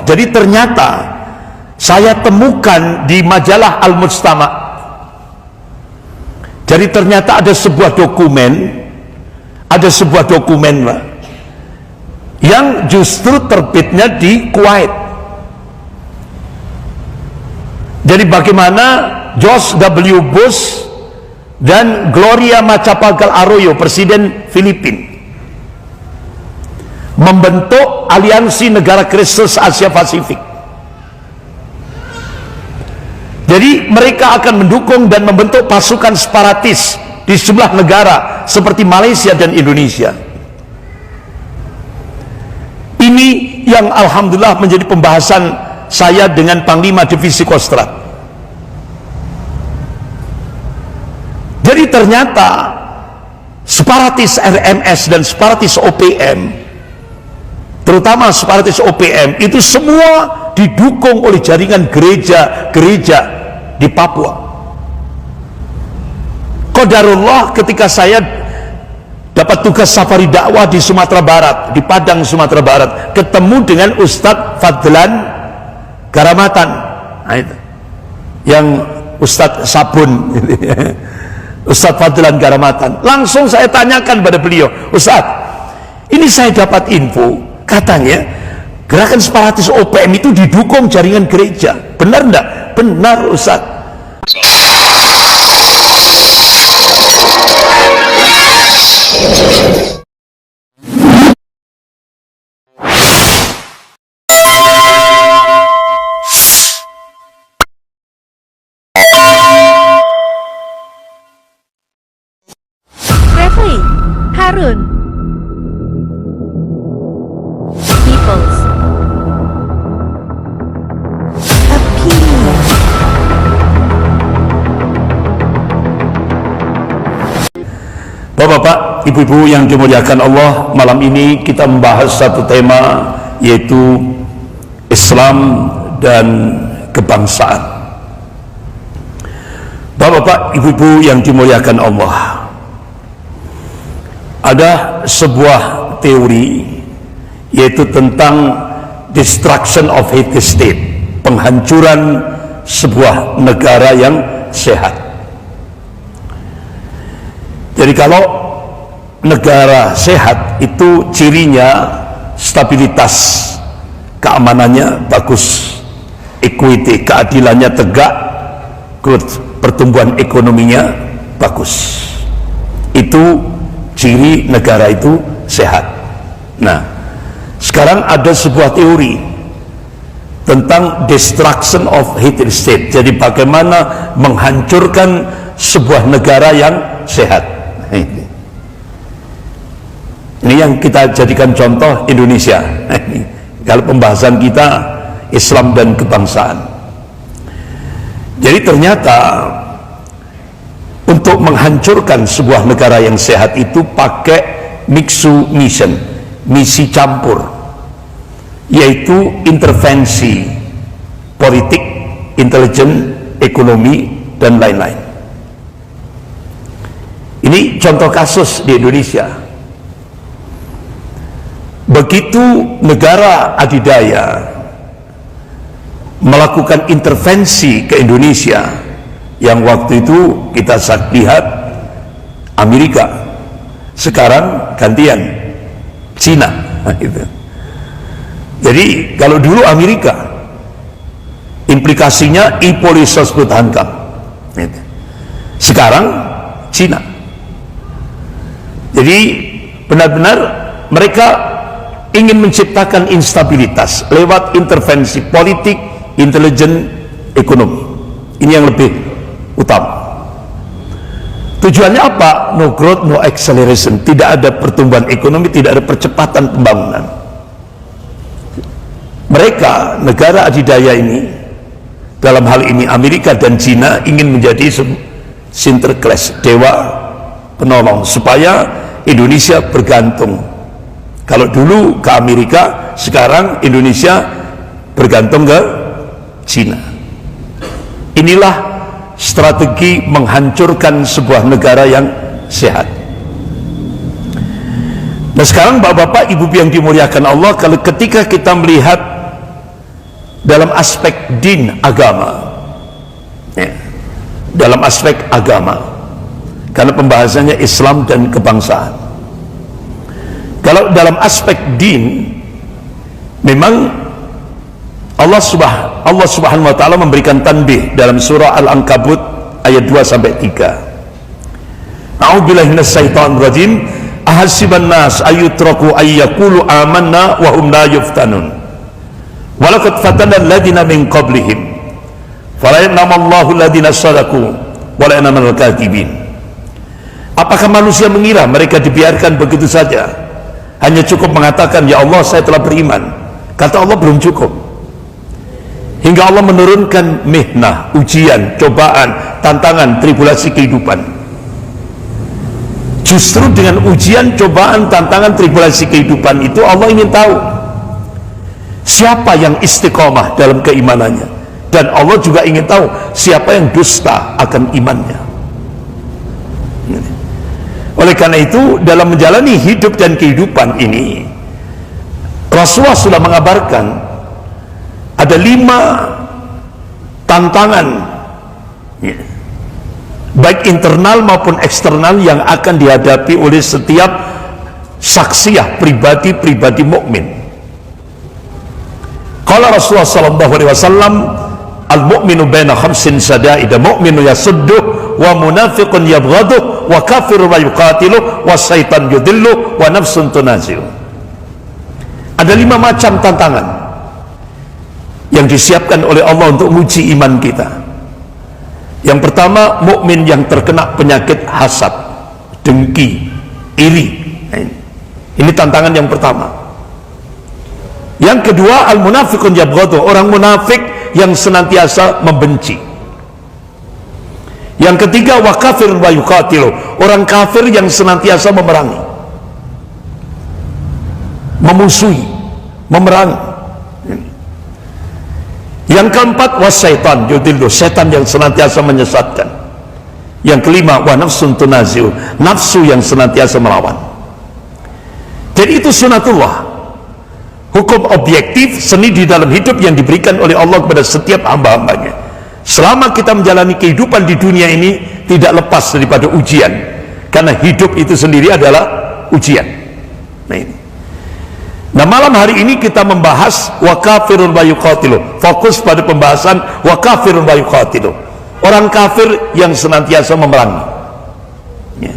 Jadi ternyata saya temukan di majalah Al-Mujtama'. Jadi ternyata ada sebuah dokumen Pak, yang justru terbitnya di Kuwait. Jadi bagaimana George W. Bush dan Gloria Macapagal Arroyo, presiden Filipina, membentuk aliansi negara Kristus Asia Pasifik. Jadi mereka akan mendukung dan membentuk pasukan separatis di sejumlah negara seperti Malaysia dan Indonesia. Ini yang alhamdulillah menjadi pembahasan saya dengan Panglima Divisi Kostrad. Jadi ternyata separatis RMS dan separatis OPM, terutama separatis OPM, itu semua didukung oleh jaringan gereja-gereja di Papua. Qadarullah, ketika saya dapat tugas safari dakwah di Sumatera Barat, di Padang, Sumatera Barat, ketemu dengan Ustadz Fadlan Garamatan. Nah, itu yang Ustadz Sabun, Ustadz Fadlan Garamatan. Langsung saya tanyakan pada beliau, Ustadz, ini saya dapat info, katanya gerakan separatis OPM itu didukung jaringan gereja. Benar enggak? Benar, Ustadz. Refli Harun Peoples Opinion. Bapak-bapak, ibu-ibu yang dimuliakan Allah, malam ini kita membahas satu tema, yaitu Islam dan kebangsaan. Bapak-bapak, ibu-ibu yang dimuliakan Allah, ada sebuah teori, yaitu tentang destruction of healthy state, penghancuran sebuah negara yang sehat. Jadi kalau negara sehat itu cirinya stabilitas, keamanannya bagus, equity, keadilannya tegak, pertumbuhan ekonominya bagus. Itu ciri negara itu sehat. Nah, sekarang ada sebuah teori tentang destruction of healthy state. Jadi bagaimana menghancurkan sebuah negara yang sehat. Ini yang kita jadikan contoh Indonesia. Kalau pembahasan kita Islam dan kebangsaan. Jadi ternyata untuk menghancurkan sebuah negara yang sehat itu pakai mixed mission, misi campur, yaitu intervensi politik, intelijen, ekonomi, dan lain-lain. Ini contoh kasus di Indonesia. Begitu negara adidaya melakukan intervensi ke Indonesia, yang waktu itu kita lihat Amerika, sekarang gantian Cina. Jadi kalau dulu Amerika, implikasinya e-polisos bertahankam, sekarang Cina. Jadi benar-benar mereka ingin menciptakan instabilitas lewat intervensi politik, intelijen, ekonomi. Ini yang lebih utama. Tujuannya apa? No growth, no acceleration. Tidak ada pertumbuhan ekonomi, tidak ada percepatan pembangunan. Mereka, negara adidaya ini, dalam hal ini Amerika dan Cina, ingin menjadi Sinterklas, dewa penolong, supaya Indonesia bergantung. Kalau dulu ke Amerika, sekarang Indonesia bergantung ke Cina. Inilah strategi menghancurkan sebuah negara yang sehat. Nah sekarang bapak-bapak, ibu yang dimuliakan Allah, kalau ketika kita melihat dalam aspek din agama, ya, dalam aspek agama, karena pembahasannya Islam dan kebangsaan. Kalau dalam aspek din, memang Allah Subhanahu wa taala memberikan tanbih dalam surah Al-Ankabut ayat 2 sampai 3. A'udzubillahi minasyaitonir rajim. Ahasiban nas ayyutraku ayyaqulu amanna wa hum la yuftanun. Walaqad fatana alladziina min qablihim. Fala ya'lamallahu alladziina shadaku wa la ya'lamal kadhibin. Apakah manusia mengira mereka dibiarkan begitu saja? Hanya cukup mengatakan, ya Allah saya telah beriman. Kata Allah belum cukup. Hingga Allah menurunkan mihnah, ujian, cobaan, tantangan, tribulasi kehidupan. Justru dengan ujian, cobaan, tantangan, tribulasi kehidupan itu Allah ingin tahu siapa yang istiqomah dalam keimanannya, dan Allah juga ingin tahu siapa yang dusta akan imannya. Oleh karena itu, dalam menjalani hidup dan kehidupan ini, Rasulullah sudah mengabarkan ada 5 tantangan, ya, baik internal maupun eksternal, yang akan dihadapi oleh setiap saksiyah, pribadi mukmin. Qala Rasulullah sallallahu alaihi wasallam, al-mu'minu baina khamsin sada'id, mu'minu yasuddu wa munafiqun yabghadu wa kafirun wa yuqatilu wa syaitan yudillu wa nafsun tunazi'u. Ada 5 macam tantangan yang disiapkan oleh Allah untuk menguji iman kita. Yang pertama, mukmin yang terkena penyakit hasad, dengki, iri. Ini tantangan yang pertama. Yang kedua, al-munafiqun yabghadu, orang munafik yang senantiasa membenci. Yang ketiga, wa kafirun wa yuqatilu, orang kafir yang senantiasa memerangi, memusuhi, memerangi. Yang keempat, wasyaitan yudillu, setan yang senantiasa menyesatkan. Yang kelima, wa nafsun tunazi'u, nafsu yang senantiasa melawan. Jadi itu sunatullah, hukum objektif, seni di dalam hidup yang diberikan oleh Allah kepada setiap hamba-hambanya. Selama kita menjalani kehidupan di dunia ini, tidak lepas daripada ujian, karena hidup itu sendiri adalah ujian. Nah ini. Nah, malam hari ini kita membahas wa kafirun wa yuqatilu, fokus pada pembahasan wa kafirun wa yuqatilu, orang kafir yang senantiasa memerangi, ya.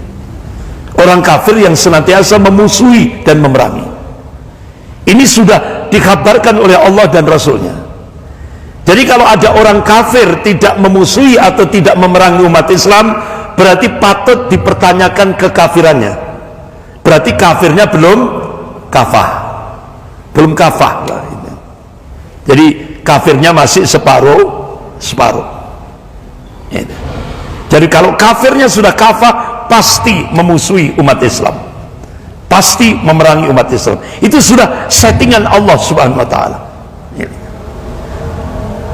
Orang kafir yang senantiasa memusuhi dan memerangi. Ini sudah dikabarkan oleh Allah dan Rasulnya. Jadi kalau ada orang kafir tidak memusuhi atau tidak memerangi umat Islam, berarti patut dipertanyakan kekafirannya. Berarti kafirnya belum kafah. Belum kafah. Jadi kafirnya masih separuh. Jadi kalau kafirnya sudah kafah, pasti memusuhi umat Islam, pasti memerangi umat Islam. Itu sudah settingan Allah Subhanahu wa taala.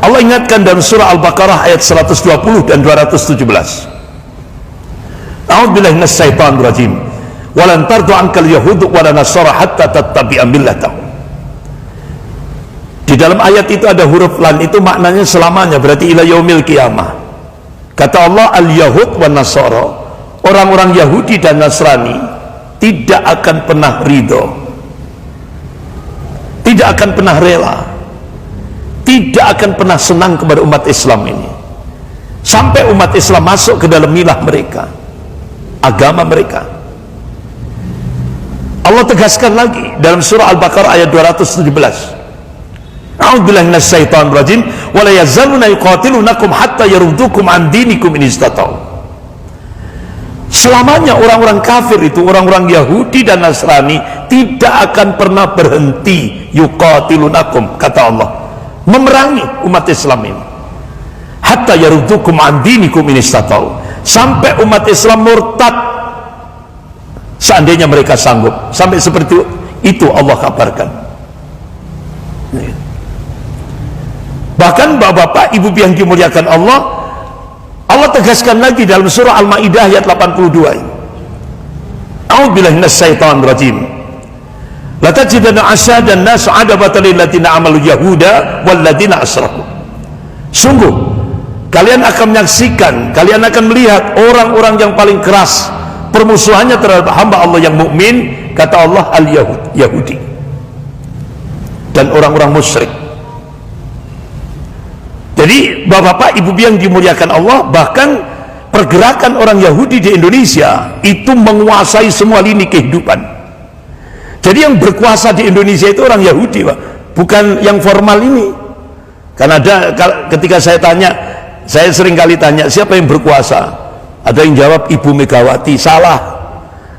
Allah ingatkan dalam surah Al-Baqarah ayat 120 dan 217. A'udzubillahi minasyaitonir rajim. Walan tardu ankal yahudu wala nasara hatta tattabi'a millatahum. Di dalam ayat itu ada huruf lan, itu maknanya selamanya, berarti ila yaumil qiyamah. Kata Allah, al-yahud wa nasara, orang-orang Yahudi dan Nasrani tidak akan pernah ridho, tidak akan pernah rela, tidak akan pernah senang kepada umat Islam ini, sampai umat Islam masuk ke dalam milah mereka, agama mereka. Allah tegaskan lagi dalam surah Al-Baqarah ayat 217. A'udzubillahi minasyaitonir rajim, wa la yazaluna yuqatilunakum hatta yaruddukum an dinikum in istata'u. Selamanya orang-orang kafir itu, orang-orang Yahudi dan Nasrani, tidak akan pernah berhenti yuqatilunakum, kata Allah, memerangi umat Islam ini, hatta yaruddukum an dinikum in istata'u, sampai umat Islam murtad seandainya mereka sanggup. Sampai seperti itu Allah kabarkan. Bahkan bapak-bapak, ibu yang dimuliakan Allah, Allah tegaskan lagi dalam surah Al-Maidah ayat 82 ini. A'udzubillahi minasyaitonir rajim. La tajidanna asyadan nas adabatan lil ladzina amalu yahuda wal ladzina asyraku. Sungguh kalian akan menyaksikan, kalian akan melihat orang-orang yang paling keras permusuhannya terhadap hamba Allah yang mukmin, kata Allah, al-Yahudi dan orang-orang musyrik. Jadi bapak-bapak, ibu yang dimuliakan Allah, bahkan pergerakan orang Yahudi di Indonesia itu menguasai semua lini kehidupan. Jadi yang berkuasa di Indonesia itu orang Yahudi, Pak, bukan yang formal ini. Karena ada, ketika saya tanya, saya sering kali tanya siapa yang berkuasa, ada yang jawab Ibu Megawati, salah.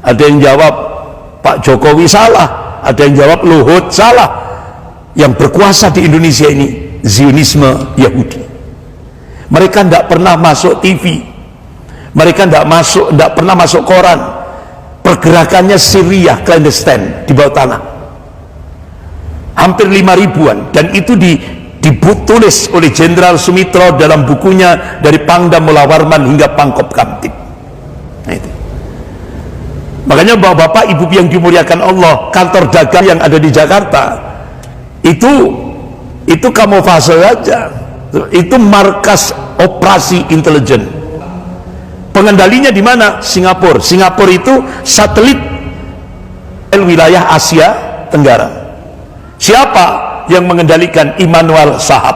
Ada yang jawab Pak Jokowi, salah. Ada yang jawab Luhut, salah. Yang berkuasa di Indonesia ini Zionisme Yahudi. Mereka tidak pernah masuk TV, mereka tidak pernah masuk koran. Pergerakannya Syria clandestine di bawah tanah, hampir 5.000-an, dan itu ditulis oleh Jenderal Sumitro dalam bukunya Dari Pangdam Mula Warman hingga Pangkop Kamtib. Nah, itu. Makanya bapak-bapak, ibu yang dimuliakan Allah, kantor dagang yang ada di Jakarta itu kamuflase saja, itu markas operasi intelijen. Pengendalinya di mana? Singapura. Singapura itu satelit wilayah Asia Tenggara. Siapa yang mengendalikan? Immanuel Sahab.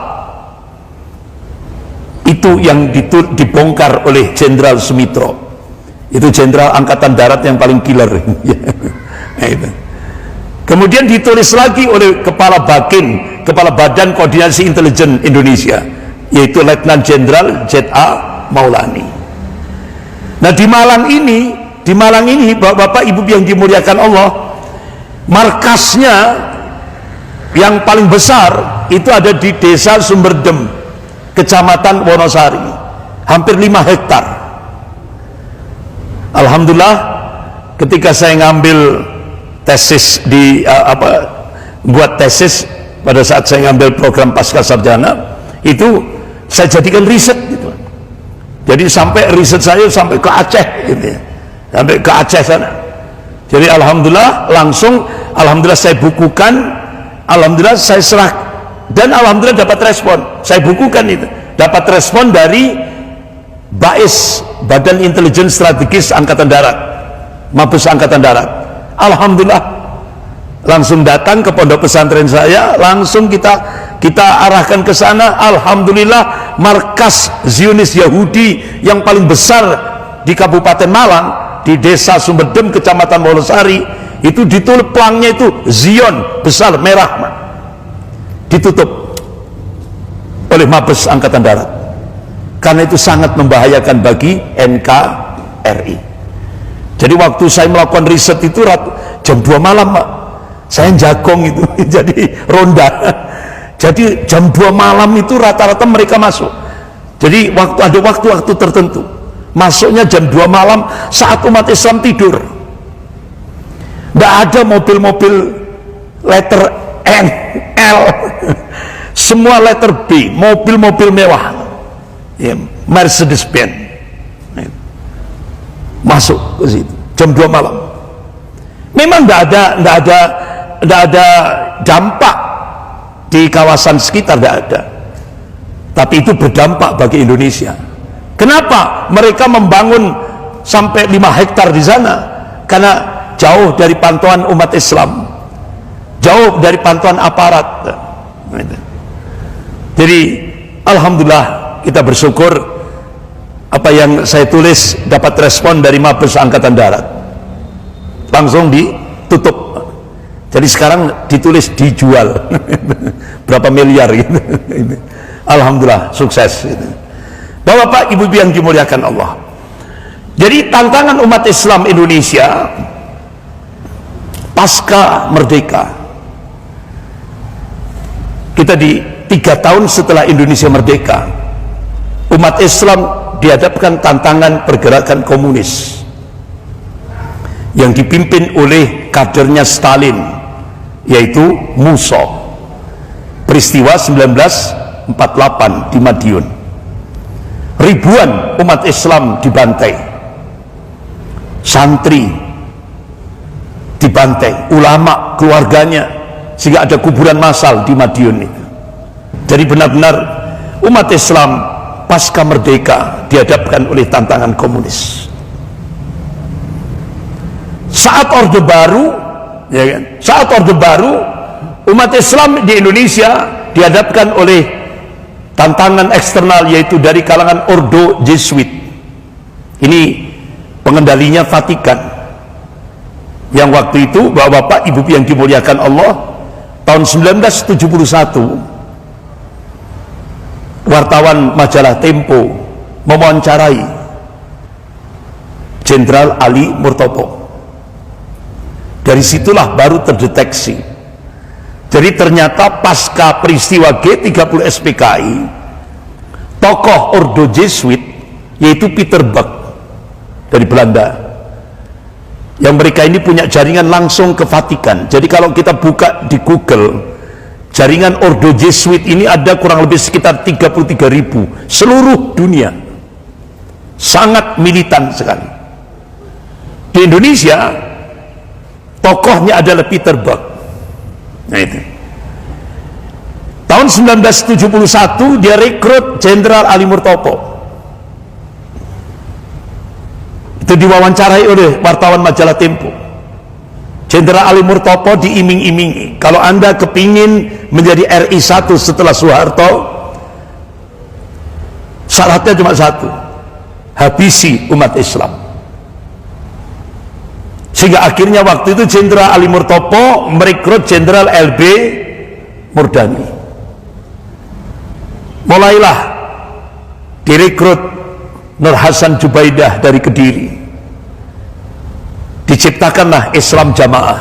Itu yang dibongkar oleh Jenderal Sumitro. Itu Jenderal Angkatan Darat yang paling killer. Nah, itu. Kemudian ditulis lagi oleh Kepala BAKIN, Kepala Badan Koordinasi Intelijen Indonesia, yaitu Letnan Jenderal Z.A. Maulani. Nah, di Malang ini bapak-bapak, ibu yang dimuliakan Allah, markasnya yang paling besar itu ada di Desa Sumberdem, Kecamatan Wonosari, hampir 5 hektar. Alhamdulillah, ketika saya ngambil tesis buat tesis pada saat saya ngambil program pasca sarjana, itu saya jadikan riset gitu. Jadi sampai riset saya sampai ke Aceh gitu ya. Sampai ke Aceh sana. Jadi alhamdulillah saya bukukan, alhamdulillah saya serah, dan alhamdulillah dapat respon. Saya bukukan itu, dapat respon dari BAIS, Badan Intelijen Strategis Angkatan Darat, Mabes Angkatan Darat. Alhamdulillah langsung datang ke pondok pesantren saya, langsung kita arahkan ke sana. Alhamdulillah, markas Zionis Yahudi yang paling besar di Kabupaten Malang, di Desa Sumberdem, Kecamatan Wonosari, itu ditulis pelangnya itu Zion besar merah, ditutup oleh Mabes Angkatan Darat, karena itu sangat membahayakan bagi NKRI. Jadi waktu saya melakukan riset itu jam 2 malam, Pak, saya jagong itu jadi ronda. Jadi jam 2 malam itu rata-rata mereka masuk. Jadi ada waktu-waktu tertentu masuknya jam 2 malam saat umat Islam tidur. Tidak ada mobil-mobil letter N, L, semua letter B, mobil-mobil mewah ya, Mercedes-Benz masuk ke situ jam 2 malam. Memang tidak ada dampak di kawasan sekitar, tidak ada, tapi itu berdampak bagi Indonesia. Kenapa mereka membangun sampai 5 hektar di sana? Karena jauh dari pantauan umat Islam, jauh dari pantauan aparat. Jadi alhamdulillah kita bersyukur apa yang saya tulis dapat respon dari Mabes Angkatan Darat, langsung ditutup. Jadi sekarang ditulis dijual berapa miliar gitu. Alhamdulillah sukses gitu. Bapak ibu yang dimuliakan Allah, jadi tantangan umat Islam Indonesia pasca merdeka, kita di 3 tahun setelah Indonesia merdeka, umat Islam dihadapkan tantangan pergerakan komunis yang dipimpin oleh kadernya Stalin, yaitu Musso. Peristiwa 1948 di Madiun, ribuan umat Islam dibantai, santri dibantai, ulama, keluarganya, sehingga ada kuburan massal di Madiun itu. Jadi benar-benar umat Islam pasca merdeka dihadapkan oleh tantangan komunis. Saat Orde Baru, ya kan? Saat Orde Baru, umat Islam di Indonesia dihadapkan oleh tantangan eksternal, yaitu dari kalangan Ordo Jesuit. Ini pengendalinya Vatikan, yang waktu itu bapak-bapak, ibu yang dimuliakan Allah, tahun 1971 wartawan majalah Tempo mewawancarai Jenderal Ali Murtopo. Dari situlah baru terdeteksi. Jadi ternyata pasca peristiwa G30 SPKI, tokoh Ordo Jesuit yaitu Peter Buck dari Belanda, yang mereka ini punya jaringan langsung ke Vatikan. Jadi kalau kita buka di Google, jaringan Ordo Jesuit ini ada kurang lebih sekitar 33.000 seluruh dunia, sangat militan sekali. Di Indonesia tokohnya adalah Peter Buck. Nah itu tahun 1971 dia rekrut Jenderal Ali Murtopo. Itu diwawancarai oleh wartawan majalah Tempo. Jenderal Ali Murtopo diiming-imingi, kalau Anda kepingin menjadi RI 1 setelah Soeharto, syaratnya cuma satu: habisi umat Islam. Sehingga akhirnya waktu itu Jenderal Ali Murtopo merekrut Jenderal LB Murdani. Mulailah direkrut Nur Hasan Jubaidah dari Kediri. Diciptakanlah Islam Jamaah.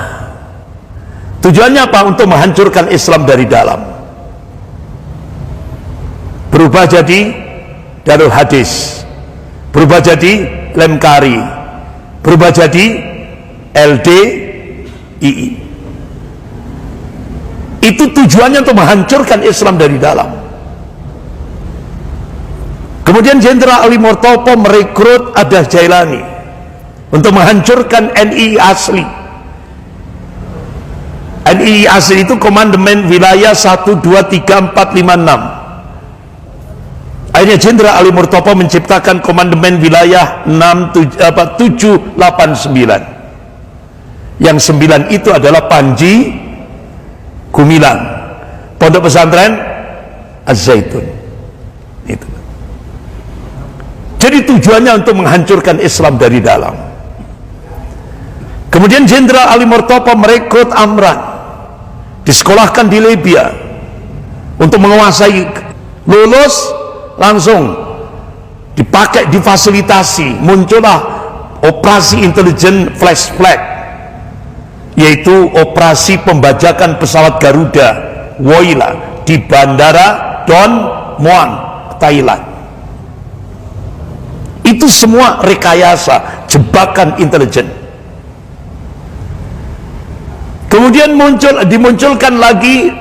Tujuannya apa? Untuk menghancurkan Islam dari dalam. Berubah jadi Darul Hadis, berubah jadi Lemkari, berubah jadi LDII. Itu tujuannya untuk menghancurkan Islam dari dalam. Kemudian Jenderal Ali Murtopo merekrut Adah Jailani untuk menghancurkan NII asli. NII asli itu komandemen wilayah 1, 2, 3, 4, 5, 6. Akhirnya Jenderal Ali Murtopo menciptakan komandemen wilayah 7, 8, 9. Yang 9 itu adalah Panji Gumilang, Pondok Pesantren Az-Zaitun. Itu. Jadi tujuannya untuk menghancurkan Islam dari dalam. Kemudian Jenderal Ali Murtopo merekrut Amran, disekolahkan di Libya untuk menguasai, lulus langsung dipakai, difasilitasi, muncullah operasi intelijen flash flag, yaitu operasi pembajakan pesawat Garuda Woyla di Bandara Don Muang, Thailand. Itu semua rekayasa, jebakan intelijen. Kemudian dimunculkan lagi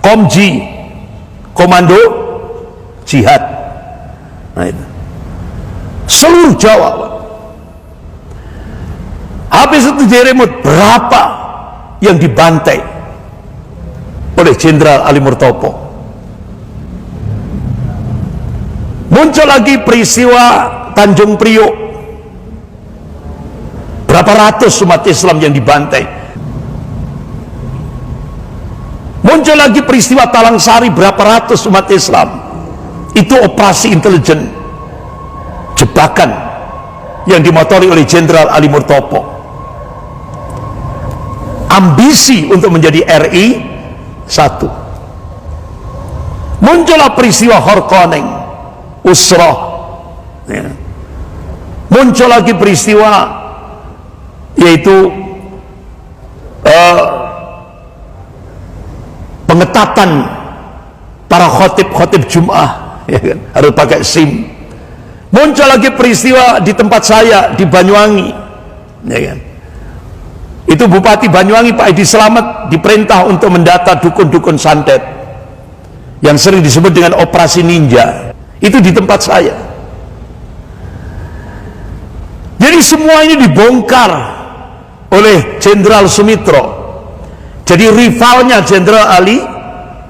Komji, Komando Jihad. Nah itu seluruh Jawa. Habis itu diremut, berapa yang dibantai oleh Jenderal Ali Murtopo. Muncul lagi peristiwa Tanjung Priok, berapa ratus umat Islam yang dibantai. Muncul lagi peristiwa Talang Sari, berapa ratus umat Islam. Itu operasi intelijen, jebakan yang dimotori oleh Jenderal Ali Murtopo. Ambisi untuk menjadi RI 1. Muncullah peristiwa Horkoneng, Usroh, ya. Muncul lagi peristiwa yaitu pengetatan para khotib Jum'ah, ya kan? Harus pakai SIM. Muncul lagi peristiwa di tempat saya di Banyuwangi, ya kan? Itu Bupati Banyuwangi Pak Edi Slamet diperintah untuk mendata dukun-dukun santet yang sering disebut dengan operasi ninja. Itu di tempat saya. Jadi semua ini dibongkar oleh Jenderal Sumitro, jadi rivalnya Jenderal Ali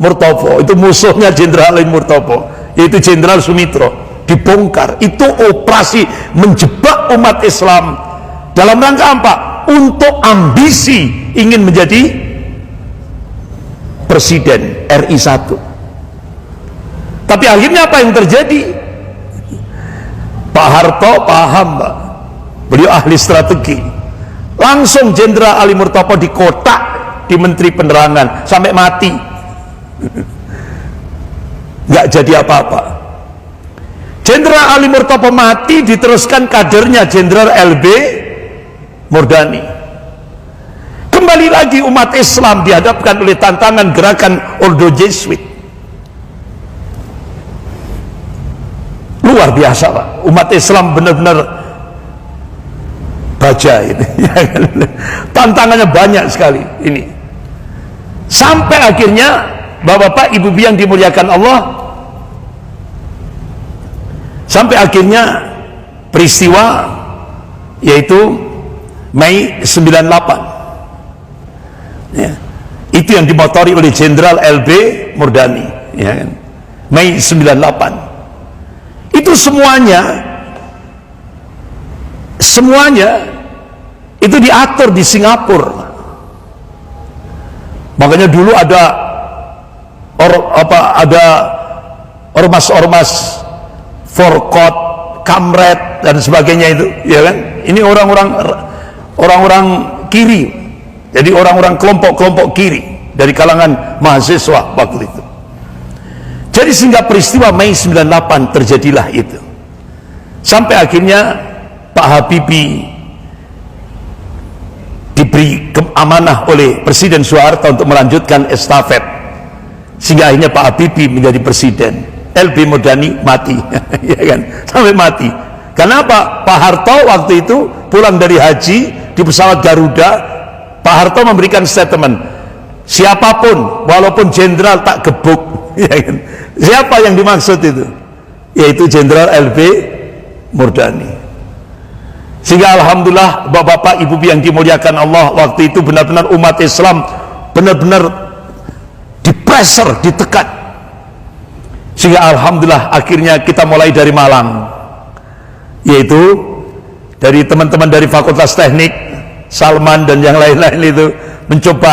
Murtopo, itu musuhnya Jenderal Ali Murtopo, yaitu Jenderal Sumitro, dibongkar. Itu operasi menjebak umat Islam dalam rangka apa? Untuk ambisi ingin menjadi presiden RI 1. Tapi akhirnya apa yang terjadi? Pak Harto paham, Pak, beliau ahli strategi, langsung Jenderal Ali Murtopo dikotak di Menteri Penerangan sampai mati. Nggak jadi apa-apa. Jenderal Ali Murtopo mati, diteruskan kadernya Jenderal LB Murdani. Kembali lagi umat Islam dihadapkan oleh tantangan gerakan Ordo Jesuit. Luar biasa, Pak, umat Islam benar-benar baja ini. Tantangannya banyak sekali ini, sampai akhirnya Bapak-bapak, ibu-ibu yang dimuliakan Allah, sampai akhirnya peristiwa yaitu Mei 98 ya, itu yang dimotori oleh Jenderal LB Murdani ya kan? Mei 98 itu semuanya itu diatur di Singapura. Makanya dulu ada ormas-ormas Forkot, Kamret dan sebagainya itu, ya kan? Ini orang-orang kiri, jadi orang-orang kelompok-kelompok kiri dari kalangan mahasiswa waktu itu. Jadi sehingga peristiwa Mei 98 terjadilah itu, sampai akhirnya Pak Habibie diberi amanah oleh Presiden Soeharto untuk melanjutkan estafet, sehingga akhirnya Pak Habibie menjadi presiden. LB Murdani mati ya kan, sampai mati. Kenapa? Pak Harto waktu itu pulang dari haji di pesawat Garuda. Pak Harto memberikan statement, siapapun walaupun jenderal tak gebuk ya kan? Siapa yang dimaksud itu? Yaitu Jenderal LB Murdani. Sehingga alhamdulillah bapak-bapak, ibu yang dimuliakan Allah, waktu itu benar-benar umat Islam benar-benar dipressure, ditekan, sehingga alhamdulillah akhirnya kita mulai dari Malang, yaitu dari teman-teman dari Fakultas Teknik, Salman dan yang lain-lain itu mencoba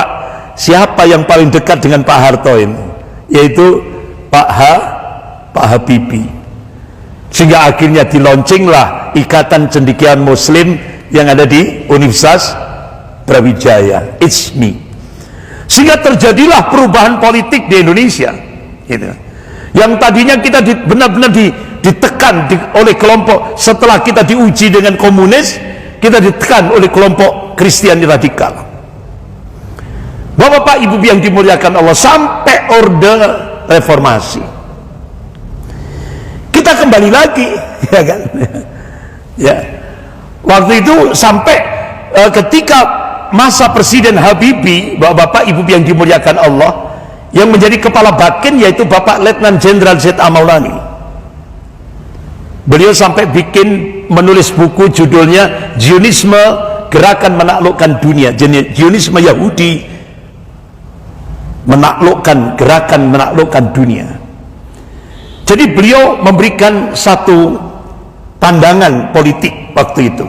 siapa yang paling dekat dengan Pak Harto ini, yaitu Pak Habibie. Sehingga akhirnya dilaunchinglah Ikatan Cendekiawan Muslim yang ada di Universitas Brawijaya, ISMI. Sehingga terjadilah perubahan politik di Indonesia gitu. Yang tadinya kita benar-benar ditekan oleh kelompok, setelah kita diuji dengan komunis, kita ditekan oleh kelompok Kristiani radikal. Bapak-bapak, ibu yang dimuliakan Allah, sampai Orde Reformasi. Kita kembali lagi ya kan ya, waktu itu sampai ketika masa Presiden Habibie, bapak-bapak, ibu yang dimuliakan Allah, yang menjadi kepala Bakin yaitu Bapak Letnan Jenderal Z.A. Maulani. Beliau sampai menulis buku judulnya Zionisme Gerakan Menaklukkan Dunia. Zionisme Yahudi menaklukkan, gerakan menaklukkan dunia. Jadi beliau memberikan satu pandangan politik waktu itu.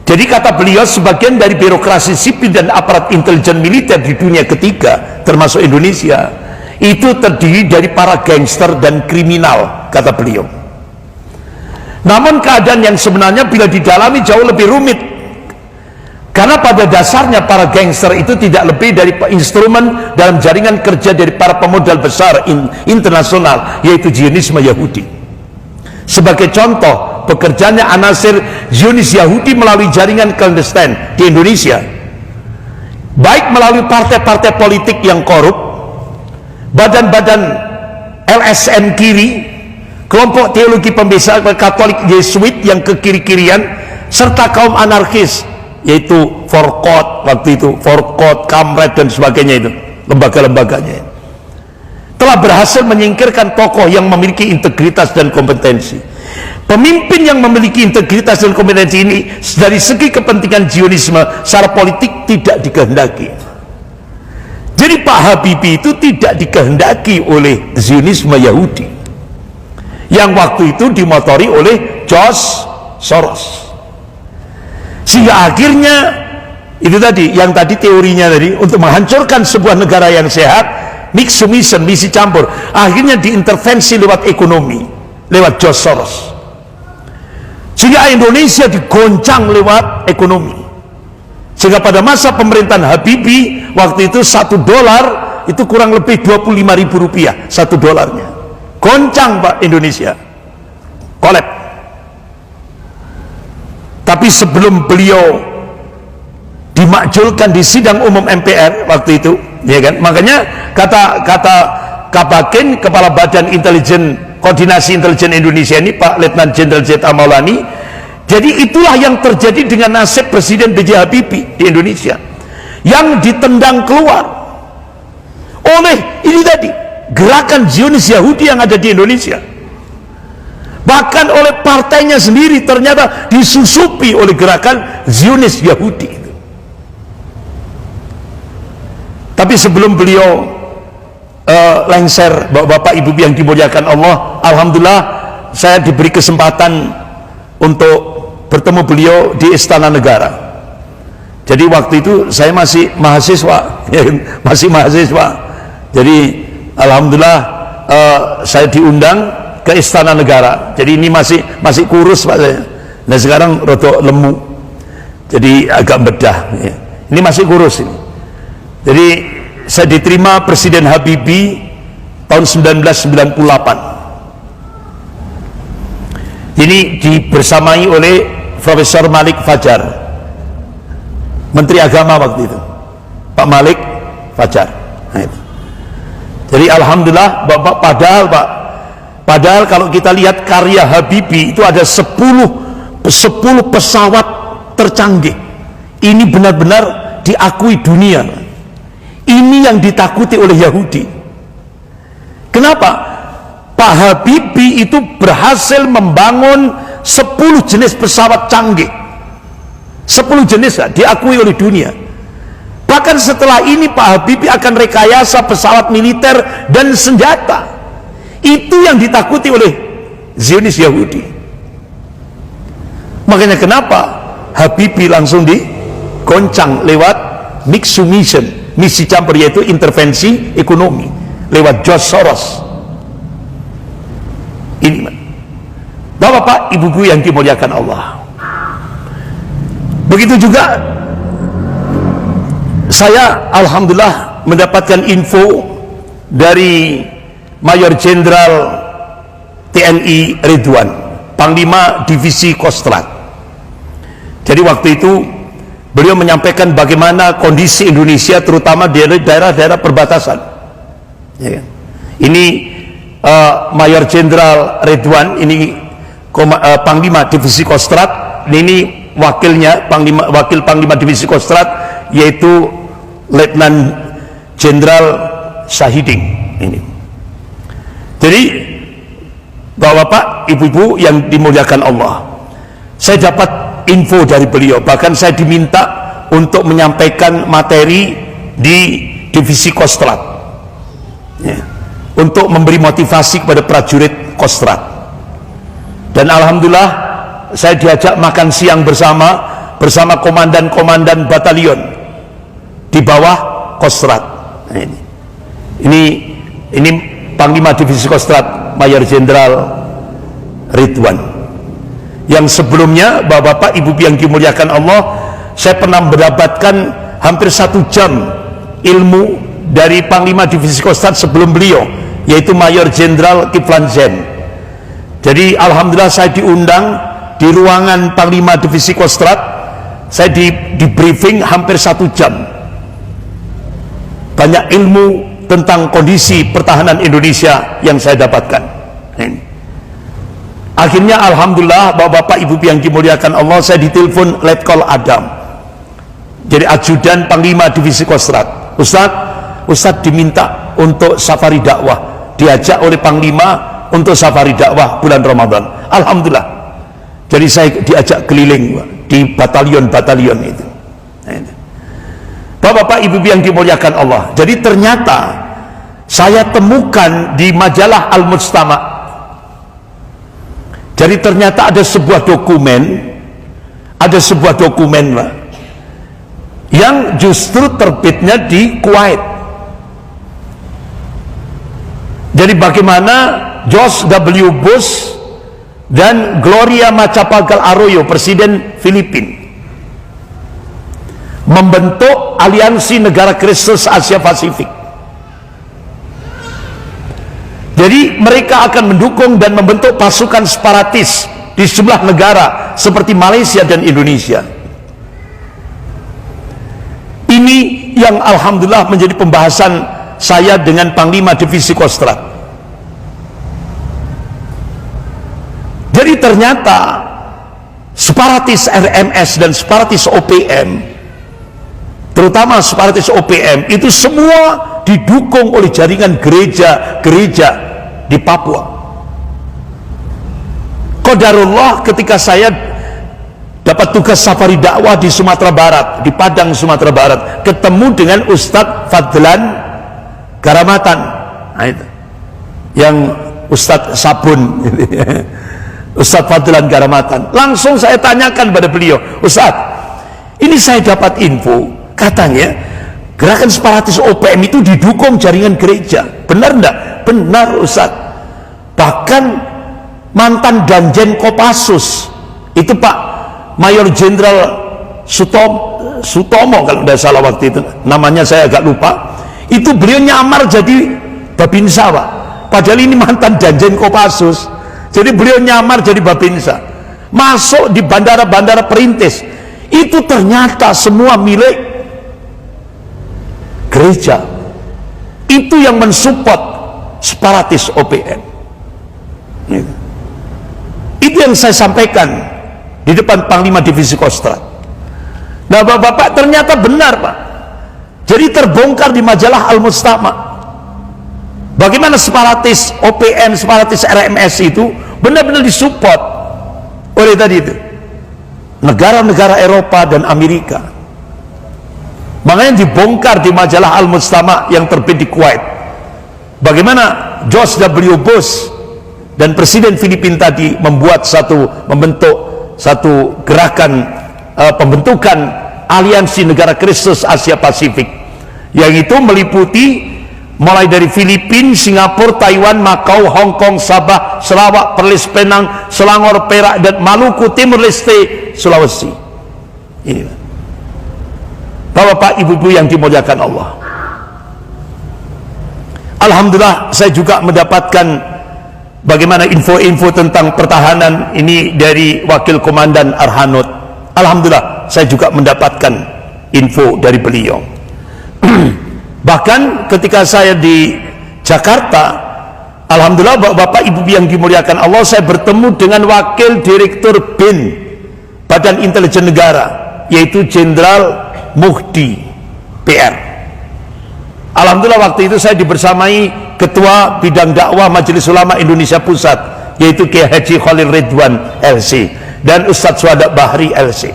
Jadi kata beliau, sebagian dari birokrasi sipil dan aparat intelijen militer di dunia ketiga, termasuk Indonesia, itu terdiri dari para gangster dan kriminal, kata beliau. Namun keadaan yang sebenarnya bila didalami jauh lebih rumit, karena pada dasarnya para gangster itu tidak lebih dari instrumen dalam jaringan kerja dari para pemodal besar internasional, yaitu Zionisme Yahudi. Sebagai contoh, bekerjanya anasir Zionis Yahudi melalui jaringan clandestine di Indonesia, baik melalui partai-partai politik yang korup, badan-badan LSM kiri, kelompok teologi pembesar Katolik Yesuit yang ke kiri-kirian, serta kaum anarkis, yaitu Forkot waktu itu, Forkot, Kamret dan sebagainya itu, lembaga-lembaganya telah berhasil menyingkirkan tokoh yang memiliki integritas dan kompetensi. Pemimpin yang memiliki integritas dan kompetensi ini dari segi kepentingan Zionisme secara politik tidak dikehendaki. Jadi Pak Habibie itu tidak dikehendaki oleh Zionisme Yahudi yang waktu itu dimotori oleh George Soros, sehingga akhirnya itu tadi, yang tadi teorinya tadi, untuk menghancurkan sebuah negara yang sehat, mixed mission, misi campur, akhirnya diintervensi lewat ekonomi, lewat George Soros, sehingga Indonesia digoncang lewat ekonomi. Sehingga pada masa pemerintahan Habibie waktu itu $1 itu kurang lebih Rp25.000 $1. Goncang Pak Indonesia, kolab. Tapi sebelum beliau dimakzulkan di sidang umum MPR waktu itu, ya kan, makanya kata Kabakin, Kepala Badan Intelijen Koordinasi Intelijen Indonesia ini, Pak Letnan Jenderal Z.A. Maulani, jadi itulah yang terjadi dengan nasib Presiden B.J. Habibie di Indonesia, yang ditendang keluar oleh ini tadi, gerakan Zionis Yahudi yang ada di Indonesia. Bahkan oleh partainya sendiri ternyata disusupi oleh gerakan Zionis Yahudi. Tapi sebelum beliau lengser, Bapak Ibu yang dimuliakan Allah, alhamdulillah saya diberi kesempatan untuk bertemu beliau di Istana Negara. Jadi waktu itu saya masih mahasiswa, masih mahasiswa. Jadi alhamdulillah saya diundang ke Istana Negara. Jadi ini masih kurus Pak saya. Nah sekarang rotok lemu, jadi agak bedah. Ya. Ini masih kurus ini. Jadi saya diterima Presiden Habibie tahun 1998. Ini dibersamai oleh Profesor Malik Fajar, Menteri Agama waktu itu, Pak Malik Fajar. Nah, itu. Jadi alhamdulillah Bapak, padahal kalau kita lihat karya Habibie itu ada 10 pesawat tercanggih. Ini benar-benar diakui dunia. Ini yang ditakuti oleh Yahudi. Kenapa? Pak Habibie itu berhasil membangun 10 jenis pesawat canggih, 10 jenis diakui oleh dunia. Bahkan setelah ini Pak Habibie akan rekayasa pesawat militer dan senjata. Itu yang ditakuti oleh Zionis Yahudi. Makanya kenapa Habibie langsung digoncang lewat mixed mission, misi campur, yaitu intervensi ekonomi lewat George Soros. Ini Bapak, Ibu yang dimuliakan Allah. Begitu juga saya alhamdulillah mendapatkan info dari Mayor Jenderal TNI Ridwan, Panglima Divisi Kostrad. Jadi waktu itu beliau menyampaikan bagaimana kondisi Indonesia terutama di daerah-daerah perbatasan, ya kan? Ini Mayor Jenderal Ridwan ini Panglima Divisi Kostrad, ini wakilnya wakil Panglima Divisi Kostrad yaitu Letnan Jenderal Syahiding ini. Jadi Bapak, Ibu yang dimuliakan Allah, saya dapat info dari beliau, bahkan saya diminta untuk menyampaikan materi di Divisi Kostrad, ya, untuk memberi motivasi kepada prajurit Kostrad. Dan alhamdulillah saya diajak makan siang bersama komandan-komandan batalion di bawah Kostrad. Nah, ini Panglima Divisi Kostrad Mayor Jenderal Ridwan, yang sebelumnya Bapak Ibu yang dimuliakan Allah, saya pernah mendapatkan hampir 1 jam ilmu dari Panglima Divisi Kostrad sebelum beliau, yaitu Mayor Jenderal Kiflan Zen. Jadi alhamdulillah saya diundang di ruangan Panglima Divisi Kostrad, saya di briefing hampir 1 jam, banyak ilmu tentang kondisi pertahanan Indonesia yang saya dapatkan. Akhirnya alhamdulillah Bapak Ibu yang dimuliakan Allah, saya ditelepon Letkol Adam, jadi ajudan Panglima Divisi Kostrad. Ustadz diminta untuk safari dakwah, diajak oleh Panglima untuk safari dakwah bulan Ramadan. Alhamdulillah Jadi saya diajak keliling, Pak, di batalion-batalion itu. Bapak-bapak, ibu-ibu yang dimuliakan Allah. Jadi ternyata saya temukan di majalah Al-Mujtama. Jadi ternyata ada sebuah dokumen, Pak, yang justru terbitnya di Kuwait. Jadi bagaimana George W. Bush dan Gloria Macapagal Arroyo, presiden Filipina, membentuk aliansi negara Kristus Asia Pasifik. Jadi mereka akan mendukung dan membentuk pasukan separatis di sejumlah negara seperti Malaysia dan Indonesia. Ini yang alhamdulillah menjadi pembahasan saya dengan Panglima Divisi Kostrad. Jadi ternyata separatis RMS dan separatis OPM, terutama separatis OPM, itu semua didukung oleh jaringan gereja-gereja di Papua. Qadarullah, ketika saya dapat tugas safari dakwah di Sumatera Barat, di Padang, Sumatera Barat, ketemu dengan Ustadz Fadlan Garamatan. Nah, itu yang Ustadz Sabun, Ustadz Fadlan Garamatan. Langsung saya tanyakan pada beliau, Ustadz, ini saya dapat info, katanya gerakan separatis OPM itu didukung jaringan gereja. Benar enggak? Benar, Ustadz. Bahkan mantan Danjen Kopassus itu Pak Mayor Jenderal Sutomo kalau tidak salah waktu itu, namanya saya agak lupa, itu beliau nyamar jadi Babinsa, Pak. Padahal ini mantan Danjen Kopassus. Jadi beliau nyamar jadi Babinsa, masuk di bandara-bandara perintis. Itu ternyata semua milik gereja. Itu yang mensupport separatis OPM. Itu yang saya sampaikan di depan Panglima Divisi Kostrad. Nah, Bapak-bapak, ternyata benar, Pak. Jadi terbongkar di majalah Al-Mujtama bagaimana separatis OPM, separatis RMS itu benar-benar disupport oleh tadi itu negara-negara Eropa dan Amerika. Makanya dibongkar di majalah Al-Mujtama yang terbit di Kuwait bagaimana George W. Bush dan presiden Filipina tadi membentuk satu gerakan pembentukan aliansi negara Kristus Asia Pasifik, yang itu meliputi mulai dari Filipina, Singapura, Taiwan, Makau, Hong Kong, Sabah, Sarawak, Perlis, Penang, Selangor, Perak, dan Maluku, Timur Leste, Sulawesi. Ini Bapak-bapak, ibu-ibu yang dimuliakan Allah. Alhamdulillah, saya juga mendapatkan bagaimana info-info tentang pertahanan ini dari Wakil Komandan Arhanud. Alhamdulillah, saya juga mendapatkan info dari beliau. Bahkan ketika saya di Jakarta, alhamdulillah, Bapak Ibu yang dimuliakan Allah, saya bertemu dengan Wakil Direktur BIN, Badan Intelijen Negara, yaitu Jenderal Muhdi PR. Alhamdulillah, waktu itu saya dibersamai Ketua Bidang Dakwah Majelis Ulama Indonesia Pusat, yaitu Kiai Haji Khalil Ridwan LC, dan Ustadz Suhadak Bahri LC.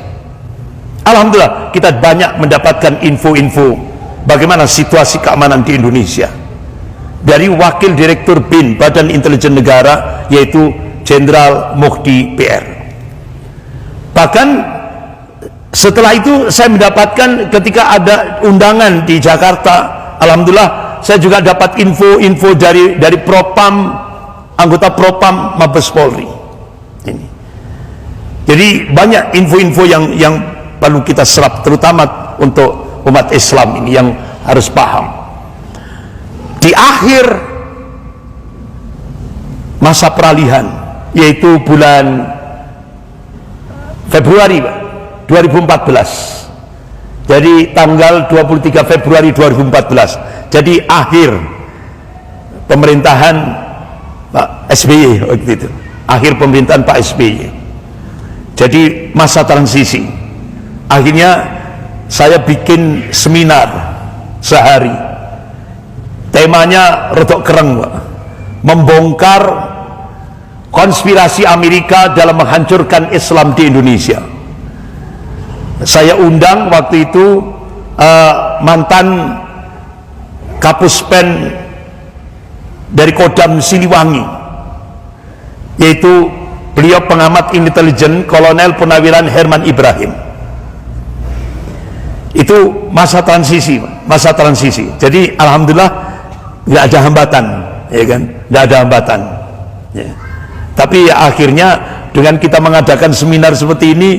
Alhamdulillah, kita banyak mendapatkan info-info bagaimana situasi keamanan di Indonesia dari Wakil Direktur BIN Badan Intelijen Negara, yaitu Jenderal Muhdi PR. Bahkan setelah itu saya mendapatkan ketika ada undangan di Jakarta, alhamdulillah saya juga dapat info-info dari Propam, anggota Propam Mabes Polri. Ini. Jadi banyak info-info yang perlu kita serap, terutama untuk umat Islam ini yang harus paham. Di akhir masa peralihan, yaitu bulan Februari 2014, jadi tanggal 23 Februari 2014, jadi akhir pemerintahan Pak SBY waktu itu, akhir pemerintahan Pak SBY. Jadi masa transisi. Akhirnya saya bikin seminar sehari, temanya rodok kereng, Pak. Membongkar konspirasi Amerika dalam menghancurkan Islam di Indonesia. Saya undang waktu itu mantan Kapuspen dari Kodam Siliwangi, yaitu beliau pengamat intelijen Kolonel Purnawiran Herman Ibrahim. Itu masa transisi. Jadi alhamdulillah nggak ada hambatan, ya kan? Nggak ada hambatan. Ya. Tapi ya, akhirnya dengan kita mengadakan seminar seperti ini,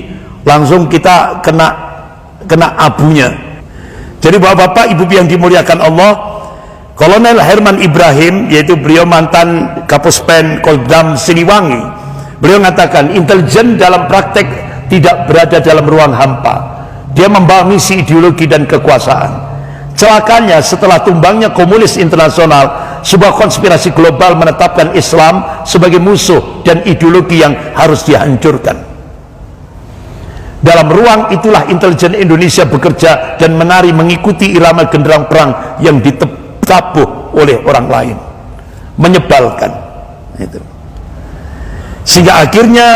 langsung kita kena abunya. Jadi bapak-bapak, ibu yang dimuliakan Allah, Kolonel Herman Ibrahim, yaitu beliau mantan Kapuspen Kodam Siliwangi, beliau mengatakan intelijen dalam praktek tidak berada dalam ruang hampa. Dia membawa misi ideologi dan kekuasaan. Celakanya setelah tumbangnya komunis internasional, sebuah konspirasi global menetapkan Islam sebagai musuh dan ideologi yang harus dihancurkan. Dalam ruang itulah intelijen Indonesia bekerja dan menari mengikuti irama genderang perang yang ditabuh oleh orang lain. Menyebalkan itu. Sehingga akhirnya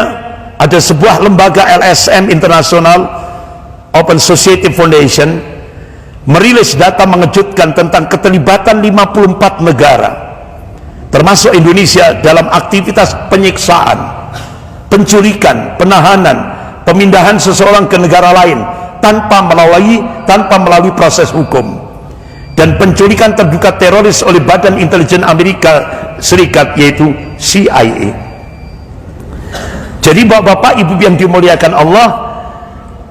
ada sebuah lembaga LSM internasional, Open Society Foundation, merilis data mengejutkan tentang keterlibatan 54 negara termasuk Indonesia dalam aktivitas penyiksaan, penculikan, penahanan, pemindahan seseorang ke negara lain tanpa melalui proses hukum, dan penculikan terduga teroris oleh Badan Intelijen Amerika Serikat, yaitu CIA. Jadi bapak-bapak, ibu yang dimuliakan Allah,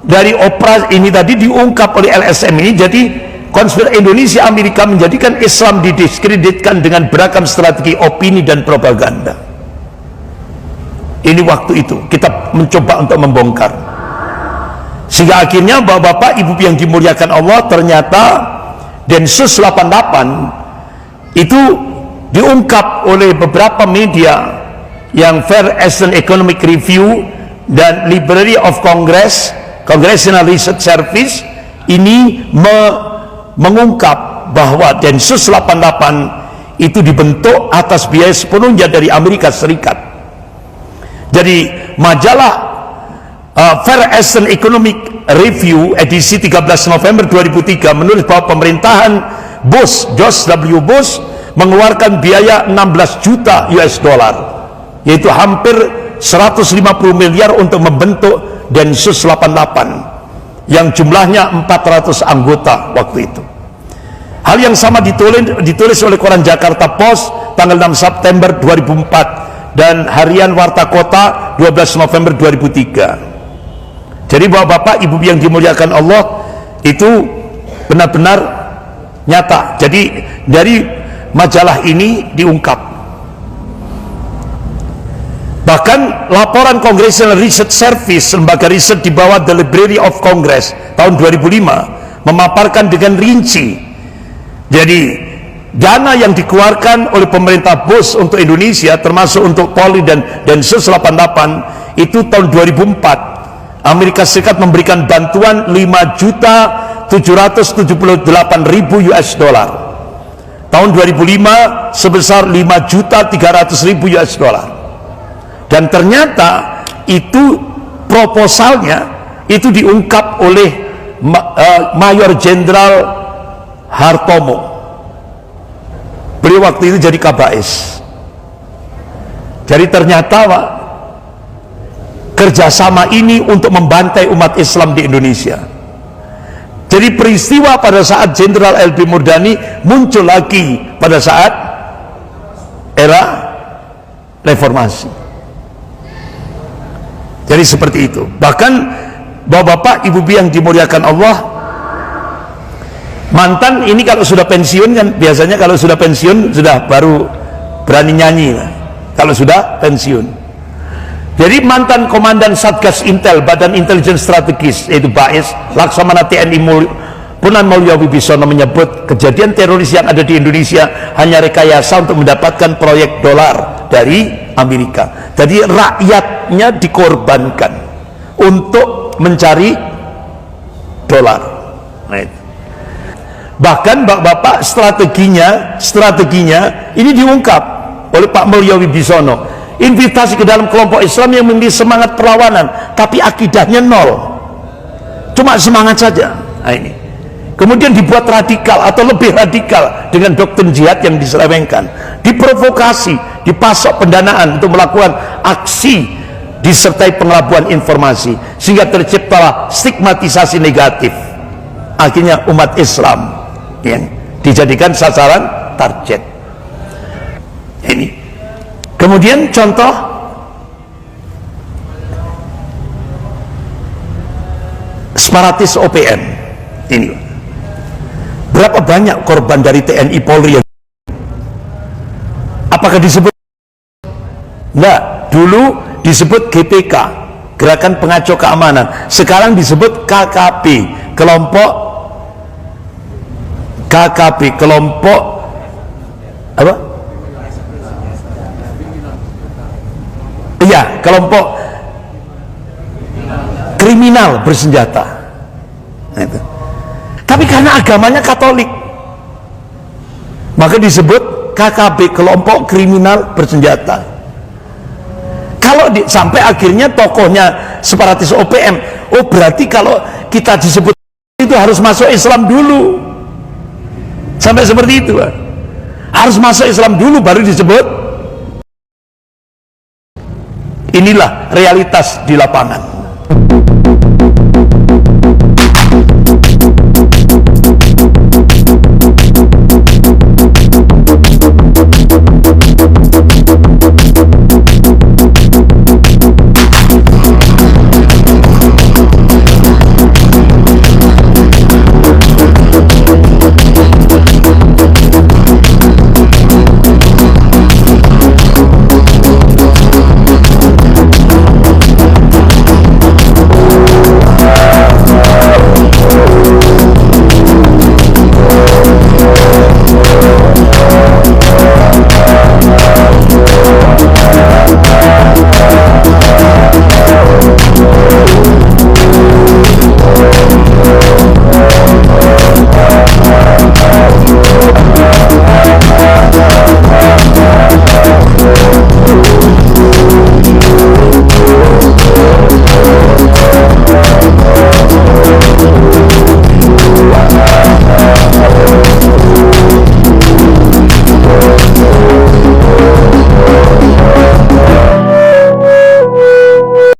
dari operasi ini tadi diungkap oleh LSM ini, jadi konspirasi Indonesia Amerika menjadikan Islam didiskreditkan dengan beragam strategi opini dan propaganda. Ini waktu itu kita mencoba untuk membongkar, sehingga akhirnya bapak-bapak, ibu yang dimuliakan Allah, ternyata Densus 88 itu diungkap oleh beberapa media yang Far Eastern Economic Review dan Library of Congress, Congressional Research Service, ini mengungkap bahwa Densus 88 itu dibentuk atas biaya sepenuhnya dari Amerika Serikat. Jadi majalah Far Eastern Economic Review edisi 13 November 2003 menulis bahwa pemerintahan George W. Bush mengeluarkan biaya 16 juta US dollar, yaitu hampir 150 miliar untuk membentuk Densus 88 yang jumlahnya 400 anggota waktu itu. Hal yang sama ditulis oleh koran Jakarta Post tanggal 6 September 2004 dan harian Warta Kota 12 November 2003. Jadi bapak-bapak, ibu yang dimuliakan Allah, itu benar-benar nyata. Jadi dari majalah ini diungkap. Bahkan laporan Congressional Research Service, lembaga riset di bawah The Library of Congress tahun 2005, memaparkan dengan rinci, jadi dana yang dikeluarkan oleh pemerintah Bush untuk Indonesia, termasuk untuk Polri dan Densus 88, itu tahun 2004 Amerika Serikat memberikan bantuan 5.778.000 US dollar. Tahun 2005 sebesar 5.300.000 US dollar. Dan ternyata itu proposalnya itu diungkap oleh Mayor Jenderal Hartomo. Beliau waktu itu jadi Kabais. Jadi ternyata Pak, kerjasama ini untuk membantai umat Islam di Indonesia. Jadi peristiwa pada saat Jenderal LB Murdani muncul lagi pada saat era reformasi. Jadi seperti itu. Bahkan bapak-bapak, ibu yang dimuliakan Allah, mantan ini kalau sudah pensiun kan, biasanya kalau sudah pensiun sudah baru berani nyanyi lah. Kalau sudah pensiun. Jadi mantan komandan Satgas Intel Badan Intelijen Strategis, yaitu BAIS, Laksamana TNI Purnawirawan Wibisono menyebut kejadian teroris yang ada di Indonesia hanya rekayasa untuk mendapatkan proyek dolar dari Amerika. Jadi rakyatnya dikorbankan untuk mencari dolar. Bahkan bapak-bapak, strateginya ini diungkap oleh Pak Mulyo Wibisono. invitasi ke dalam kelompok Islam yang memiliki semangat perlawanan, tapi akidahnya nol, cuma semangat saja. Nah, ini kemudian dibuat radikal atau lebih radikal dengan doktrin jihad yang diselewengkan, diprovokasi, dipasok pendanaan untuk melakukan aksi disertai pengelabuan informasi, sehingga terciptalah stigmatisasi negatif. Akhirnya umat Islam yang dijadikan sasaran target. Ini kemudian contoh separatis OPM ini, berapa banyak korban dari TNI Polri yang apakah disebut? Enggak, dulu disebut GPK, Gerakan Pengacau Keamanan, sekarang disebut KKP, kelompok apa? Iya, kelompok kriminal bersenjata. Nah, itu. Tapi karena agamanya Katolik, maka disebut KKB, kelompok kriminal bersenjata. Kalau sampai akhirnya tokohnya separatis OPM, oh berarti kalau kita disebut itu harus masuk Islam dulu. Sampai seperti itu, harus masuk Islam dulu baru disebut. Inilah realitas di lapangan.